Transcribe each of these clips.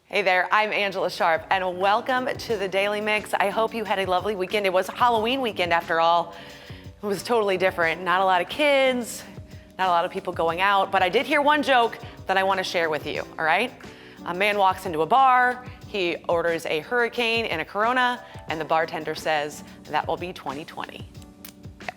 Hey there, I'm Angela Sharp, and welcome to the Daily Mix. I hope you had a lovely weekend. It was Halloween weekend after all. It was totally different. Not a lot of kids, not a lot of people going out, but I did hear one joke that I want to share with you, all right? A man walks into a bar, he orders a hurricane and a Corona, and the bartender says, "That will be 2020. Yep.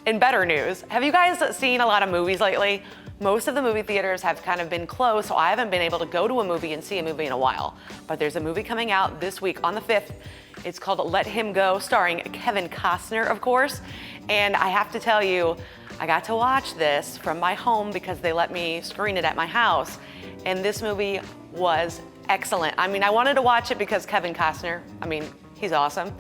In better news, have you guys seen a lot of movies lately? Most of the movie theaters have kind of been closed, so I haven't been able to go to a movie and see a movie in a while. But there's a movie coming out this week on the 5th. It's called Let Him Go, starring Kevin Costner, of course. And I have to tell you, I got to watch this from my home because they let me screen it at my house. And this movie was excellent. I mean, I wanted to watch it because Kevin Costner, he's awesome.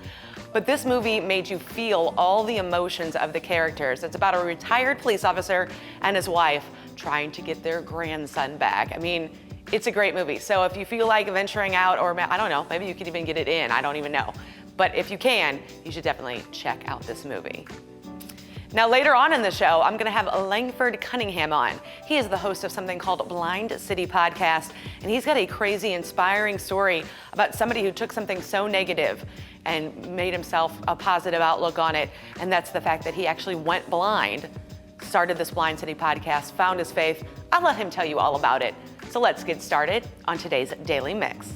But this movie made you feel all the emotions of the characters. It's about a retired police officer and his wife trying to get their grandson back. I mean, it's a great movie. So if you feel like venturing out, or I don't know, maybe you could even get it in, I don't even know. But if you can, you should definitely check out this movie. Now later on in the show, I'm gonna have Langford Cunningham on. He is the host of something called Blind City Podcast, and he's got a crazy, inspiring story about somebody who took something so negative and made himself a positive outlook on it, and that's the fact that he actually went blind, started this Blind City Podcast, found his faith. I'll let him tell you all about it. So let's get started on today's Daily Mix.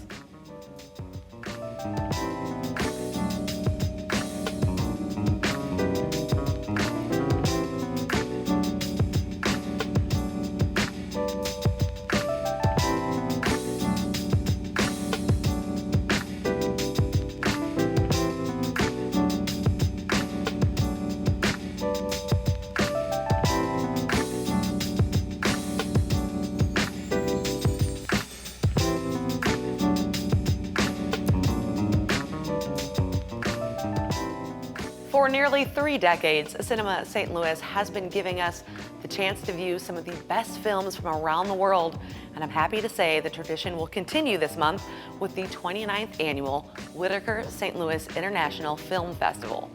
For nearly 3 decades, Cinema St. Louis has been giving us the chance to view some of the best films from around the world, and I'm happy to say the tradition will continue this month with the 29th annual Whitaker St. Louis International Film Festival.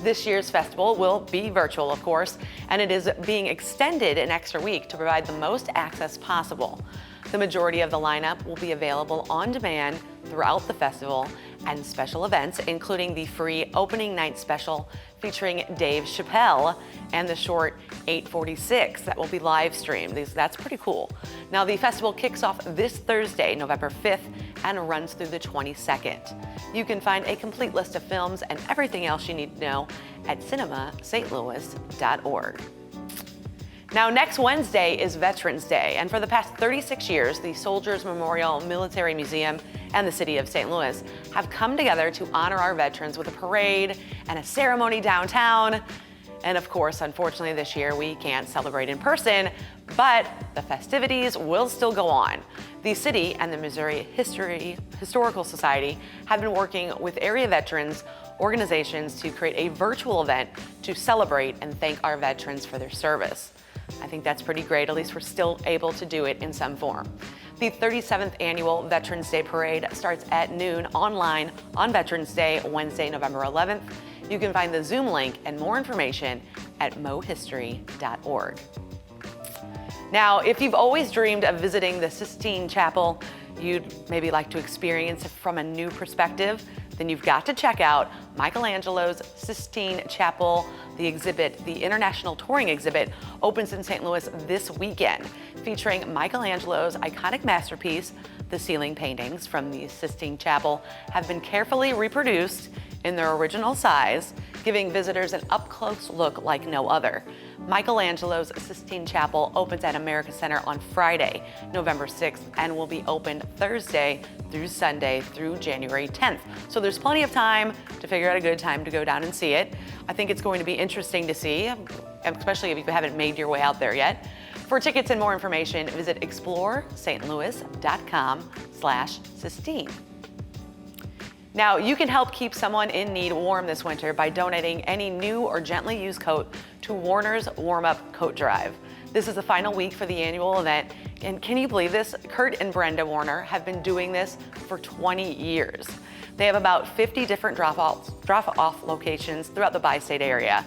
This year's festival will be virtual, of course, and it is being extended an extra week to provide the most access possible. The majority of the lineup will be available on demand throughout the festival, and special events, including the free opening night special featuring Dave Chappelle and the short 846 that will be live streamed. That's pretty cool. Now, the festival kicks off this Thursday, November 5th, and runs through the 22nd. You can find a complete list of films and everything else you need to know at cinemastlouis.org. Now, next Wednesday is Veterans Day, and for the past 36 years, the Soldiers Memorial Military Museum and the city of St. Louis have come together to honor our veterans with a parade and a ceremony downtown. And of course, unfortunately this year we can't celebrate in person, but the festivities will still go on. The city and the Missouri Historical Society have been working with area veterans organizations to create a virtual event to celebrate and thank our veterans for their service. I think that's pretty great. At least we're still able to do it in some form. The 37th annual Veterans Day Parade starts at noon online on Veterans Day, Wednesday, November 11th. You can find the Zoom link and more information at mohistory.org. Now, if you've always dreamed of visiting the Sistine Chapel, you'd maybe like to experience it from a new perspective, then you've got to check out Michelangelo's Sistine Chapel. The exhibit, the International Touring Exhibit, opens in St. Louis this weekend, featuring Michelangelo's iconic masterpiece. The ceiling paintings from the Sistine Chapel have been carefully reproduced in their original size, giving visitors an up-close look like no other. Michelangelo's Sistine Chapel opens at America Center on Friday, November 6th, and will be open Thursday through Sunday through January 10th. So there's plenty of time to figure out a good time to go down and see it. I think it's going to be interesting to see, especially if you haven't made your way out there yet. For tickets and more information, visit explorestlouis.com/Sistine. Now, you can help keep someone in need warm this winter by donating any new or gently used coat to Warner's Warm-Up Coat Drive. This is the final week for the annual event, and can you believe this? Kurt and Brenda Warner have been doing this for 20 years. They have about 50 different drop-off locations throughout the bi-state area.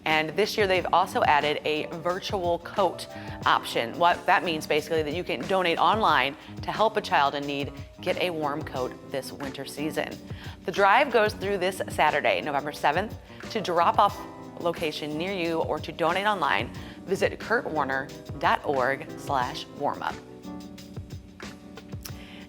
And this year they've also added a virtual coat option. What that means basically that you can donate online to help a child in need get a warm coat this winter season. The drive goes through this Saturday, November 7th. To drop off location near you or to donate online, visit kurtwarner.org/warmup.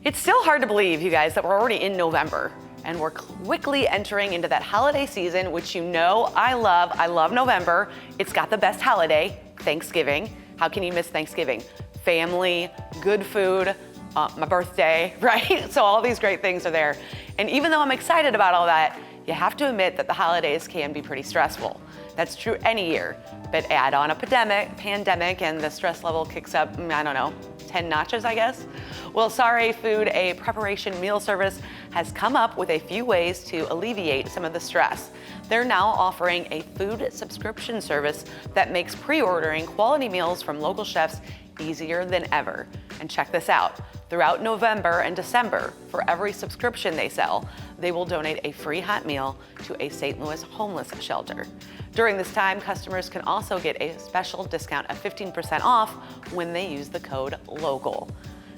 It's still hard to believe, you guys, that we're already in November and we're quickly entering into that holiday season, which you know I love. I love November. It's got the best holiday, Thanksgiving. How can you miss Thanksgiving? Family, good food, my birthday, right? So all these great things are there. And even though I'm excited about all that, you have to admit that the holidays can be pretty stressful. That's true any year, but add on a pandemic and the stress level kicks up, I don't know, 10 notches, I guess? Well, Sorry Food, a preparation meal service, has come up with a few ways to alleviate some of the stress. They're now offering a food subscription service that makes pre-ordering quality meals from local chefs easier than ever. And check this out. Throughout November and December, for every subscription they sell, they will donate a free hot meal to a St. Louis homeless shelter. During this time, customers can also get a special discount of 15% off when they use the code LOCAL.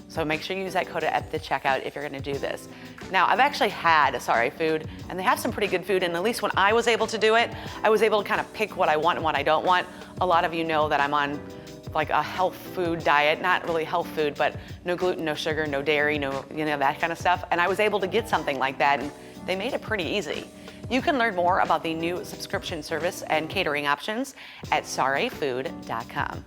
So make sure you use that code at the checkout if you're gonna do this. Now, I've actually had a Sorry Food, and they have some pretty good food, and at least when I was able to do it, I was able to kind of pick what I want and what I don't want. A lot of you know that I'm on like a health food diet, not really health food, but no gluten, no sugar, no dairy, no, that kind of stuff. And I was able to get something like that, and they made it pretty easy. You can learn more about the new subscription service and catering options at sorryfood.com.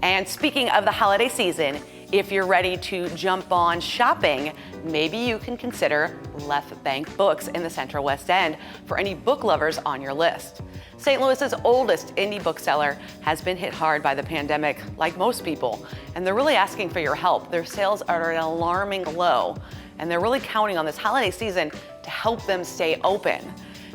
And speaking of the holiday season, if you're ready to jump on shopping, maybe you can consider Left Bank Books in the Central West End for any book lovers on your list. St. Louis's oldest indie bookseller has been hit hard by the pandemic, like most people, and they're really asking for your help. Their sales are at an alarming low, and they're really counting on this holiday season to help them stay open.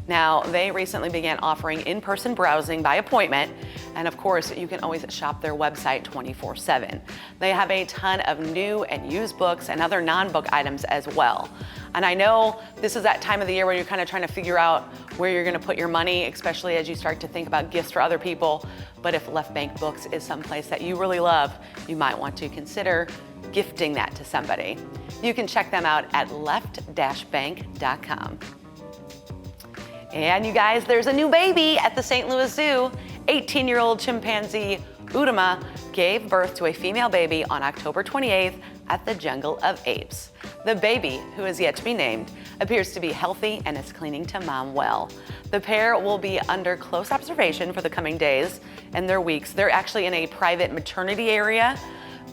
Now, they recently began offering in-person browsing by appointment, and of course, you can always shop their website 24/7. They have a ton of new and used books and other non-book items as well. And I know this is that time of the year where you're kind of trying to figure out where you're gonna put your money, especially as you start to think about gifts for other people. But if Left Bank Books is someplace that you really love, you might want to consider gifting that to somebody. You can check them out at left-bank.com. And you guys, there's a new baby at the St. Louis Zoo. 18-year-old chimpanzee Udama gave birth to a female baby on October 28th at the Jungle of Apes. The baby, who is yet to be named, appears to be healthy and is clinging to mom well. The pair will be under close observation for the coming days and their weeks. They're actually in a private maternity area,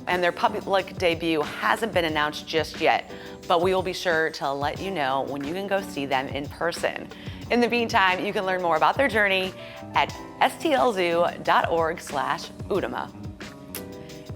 and their public debut hasn't been announced just yet, but we will be sure to let you know when you can go see them in person. In the meantime, you can learn more about their journey at stlzoo.org/Udama.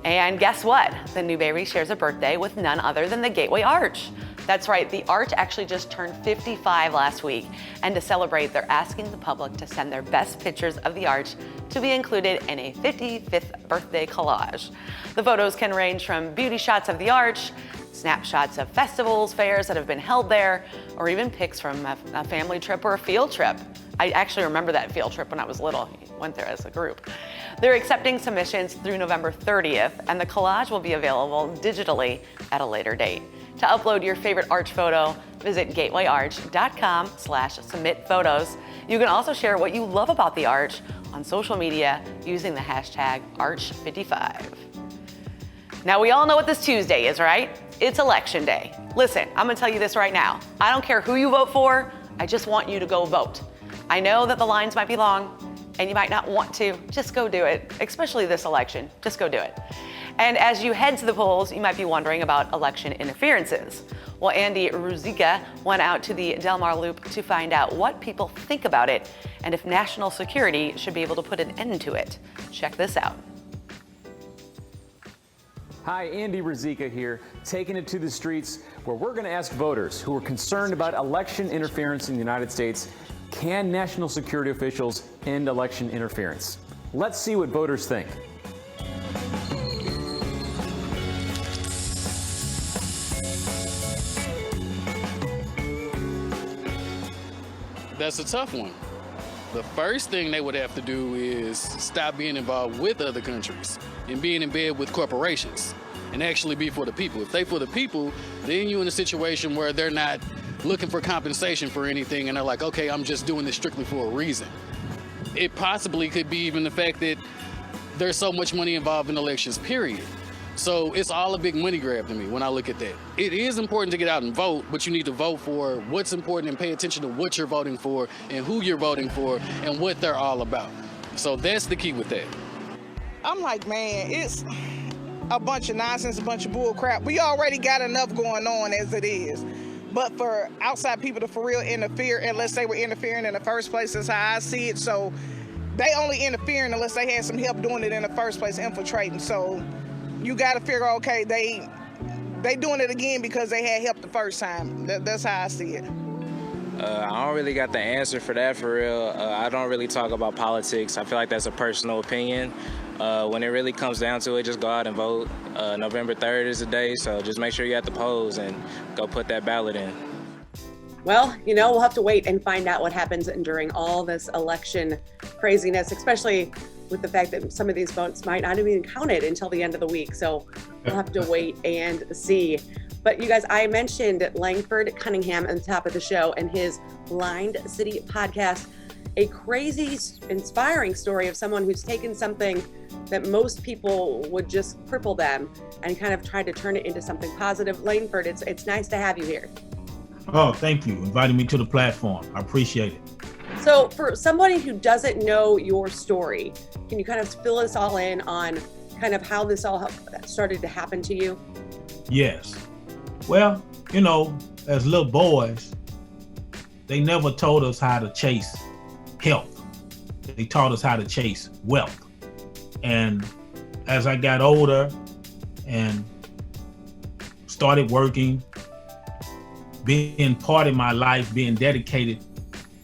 And guess what? The new baby shares a birthday with none other than the Gateway Arch. That's right, the Arch actually just turned 55 last week. And to celebrate, they're asking the public to send their best pictures of the Arch to be included in a 55th birthday collage. The photos can range from beauty shots of the Arch, snapshots of festivals, fairs that have been held there, or even pics from a family trip or a field trip. I actually remember that field trip when I was little. We went there as a group. They're accepting submissions through November 30th, and the collage will be available digitally at a later date. To upload your favorite Arch photo, visit gatewayarch.com/submit photos. You can also share what you love about the Arch on social media using the hashtag Arch55. Now, we all know what this Tuesday is, right? It's election day. Listen, I'm gonna tell you this right now. I don't care who you vote for, I just want you to go vote. I know that the lines might be long and you might not want to, just go do it, especially this election, just go do it. And as you head to the polls, you might be wondering about election interferences. Well, Andy Ruzicka went out to the Del Mar Loop to find out what people think about it and if national security should be able to put an end to it. Check this out. Hi, Andy Ruzicka here, taking it to the streets where we're going to ask voters who are concerned about election interference in the United States, can national security officials end election interference? Let's see what voters think. That's a tough one. The first thing they would have to do is stop being involved with other countries and being in bed with corporations and actually be for the people. If they for the people, then you're in a situation where they're not looking for compensation for anything and they're like, okay, I'm just doing this strictly for a reason. It possibly could be even the fact that there's so much money involved in elections, period. So it's all a big money grab to me when I look at that. It is important to get out and vote, but you need to vote for what's important and pay attention to what you're voting for and who you're voting for and what they're all about. So that's the key with that. I'm like, man, it's a bunch of nonsense, a bunch of bull crap. We already got enough going on as it is. But for outside people to for real interfere, unless they were interfering in the first place, that's how I see it. So they only interfering unless they had some help doing it in the first place, infiltrating. So you got to figure, okay, they doing it again because they had help the first time. That's how I see it. I don't really got the answer for that, for real. I don't really talk about politics. I feel like that's a personal opinion. When it really comes down to it, just go out and vote. November 3rd is the day, so just make sure you're at the polls and go put that ballot in. Well, we'll have to wait and find out what happens during all this election craziness, especially with the fact that some of these votes might not have been counted until the end of the week. So we'll have to wait and see. But you guys, I mentioned Langford Cunningham at the top of the show and his Blind City podcast, a crazy, inspiring story of someone who's taken something that most people would just cripple them and kind of tried to turn it into something positive. Langford, it's nice to have you here. Oh, thank you. Inviting me to the platform. I appreciate it. So for somebody who doesn't know your story, can you kind of fill us all in on kind of how this all started to happen to you? Yes. Well, as little boys, they never told us how to chase health. They taught us how to chase wealth. And as I got older and started working, being part of my life, being dedicated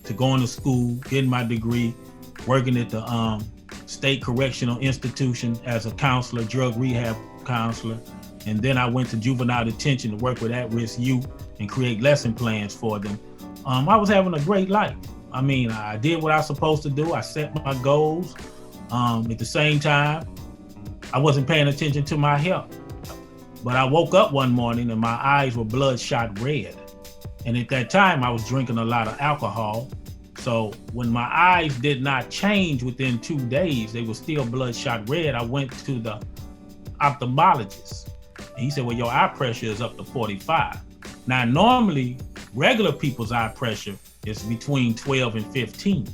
to going to school, getting my degree, working at the state correctional institution as a counselor, drug rehab counselor. And then I went to juvenile detention to work with at-risk youth and create lesson plans for them. I was having a great life. I mean, I did what I was supposed to do. I set my goals. At the same time, I wasn't paying attention to my health. But I woke up one morning and my eyes were bloodshot red. And at that time, I was drinking a lot of alcohol. So when my eyes did not change within 2 days, they were still bloodshot red. I went to the ophthalmologist. And he said, well, your eye pressure is up to 45. Now, normally, regular people's eye pressure is between 12 and 15.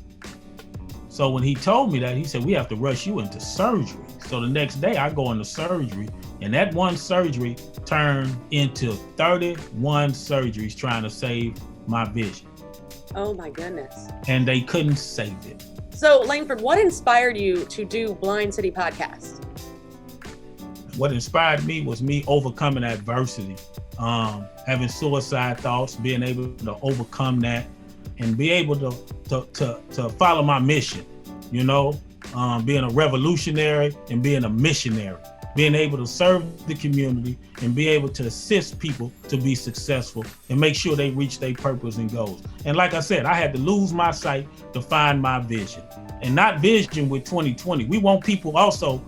So when he told me that, he said, we have to rush you into surgery. So the next day I go into surgery, and that one surgery turned into 31 surgeries trying to save my vision. Oh my goodness. And they couldn't save it. So Langford, what inspired you to do Blind City Podcast? What inspired me was me overcoming adversity, having suicide thoughts, being able to overcome that and be able to follow my mission, being a revolutionary and being a missionary, being able to serve the community and be able to assist people to be successful and make sure they reach their purpose and goals. And like I said, I had to lose my sight to find my vision, and not vision with 2020. We want people also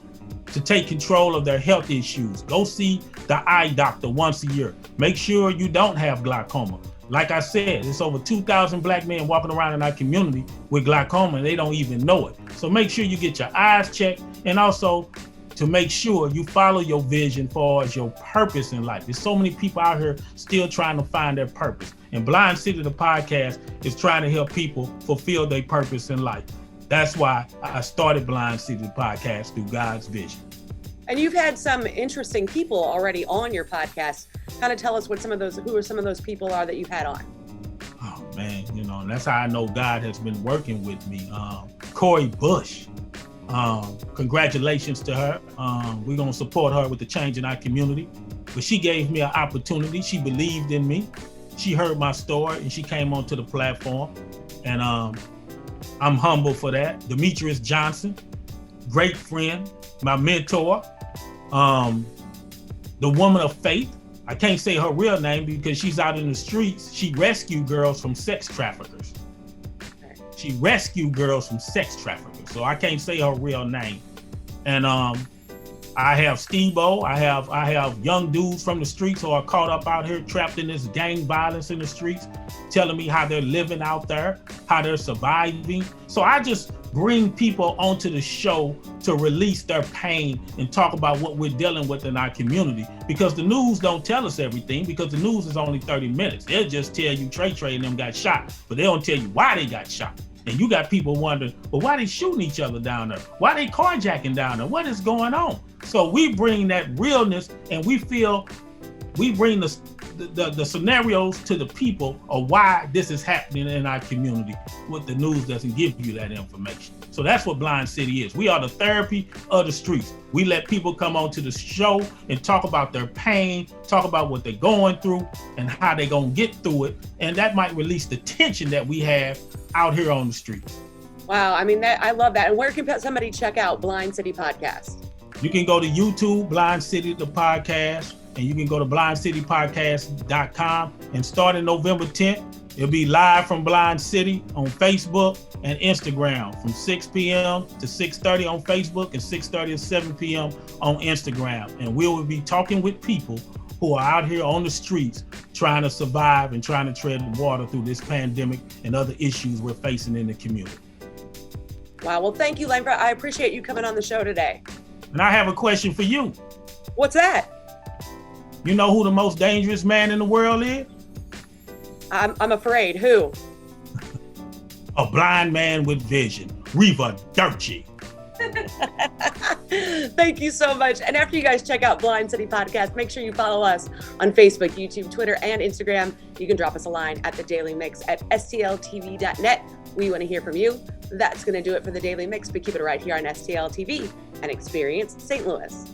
to take control of their health issues. Go see the eye doctor once a year. Make sure you don't have glaucoma. Like I said, it's over 2,000 black men walking around in our community with glaucoma and they don't even know it. So make sure you get your eyes checked, and also to make sure you follow your vision for your purpose in life. There's so many people out here still trying to find their purpose. And Blind City, the podcast, is trying to help people fulfill their purpose in life. That's why I started Blind City, the podcast, through God's vision. And you've had some interesting people already on your podcast. Kind of tell us who some of those people are that you've had on. Oh man, and that's how I know God has been working with me. Corey Bush, congratulations to her. We're gonna support her with the change in our community. But she gave me an opportunity. She believed in me. She heard my story and she came onto the platform. And I'm humble for that. Demetrius Johnson, great friend, my mentor, the woman of faith. I can't say her real name because she's out in the streets. She rescued girls from sex traffickers. She rescued girls from sex traffickers. So I can't say her real name. And I have Steve-O, I have young dudes from the streets who are caught up out here trapped in this gang violence in the streets, telling me how they're living out there, how they're surviving. So I just bring people onto the show to release their pain and talk about what we're dealing with in our community, because the news don't tell us everything, because the news is only 30 minutes. They'll just tell you Trey and them got shot, but they don't tell you why they got shot. And you got people wondering, well, why they shooting each other down there? Why they carjacking down there? What is going on? So we bring that realness, and we feel we bring the scenarios to the people of why this is happening in our community. What the news doesn't give you that information. So that's what Blind City is. We are the therapy of the streets. We let people come onto the show and talk about their pain, talk about what they're going through and how they're gonna get through it. And that might release the tension that we have out here on the street. Wow, I mean, I love that. And where can somebody check out Blind City Podcast? You can go to YouTube, Blind City, the podcast, and you can go to blindcitypodcast.com. And starting November 10th, it'll be live from Blind City on Facebook and Instagram from 6 p.m. to 6:30 on Facebook and 6:30 to 7 p.m. on Instagram. And we will be talking with people who are out here on the streets trying to survive and trying to tread the water through this pandemic and other issues we're facing in the community. Wow, well, thank you, Langford. I appreciate you coming on the show today. And I have a question for you. What's that? You know who the most dangerous man in the world is? I'm afraid. Who? A blind man with vision. Reva Dirty. Thank you so much. And after you guys check out Blind City Podcast, make sure you follow us on Facebook, YouTube, Twitter, and Instagram. You can drop us a line at the Daily Mix at stltv.net. We want to hear from you. That's going to do it for the Daily Mix, but keep it right here on STL TV and experience St. Louis.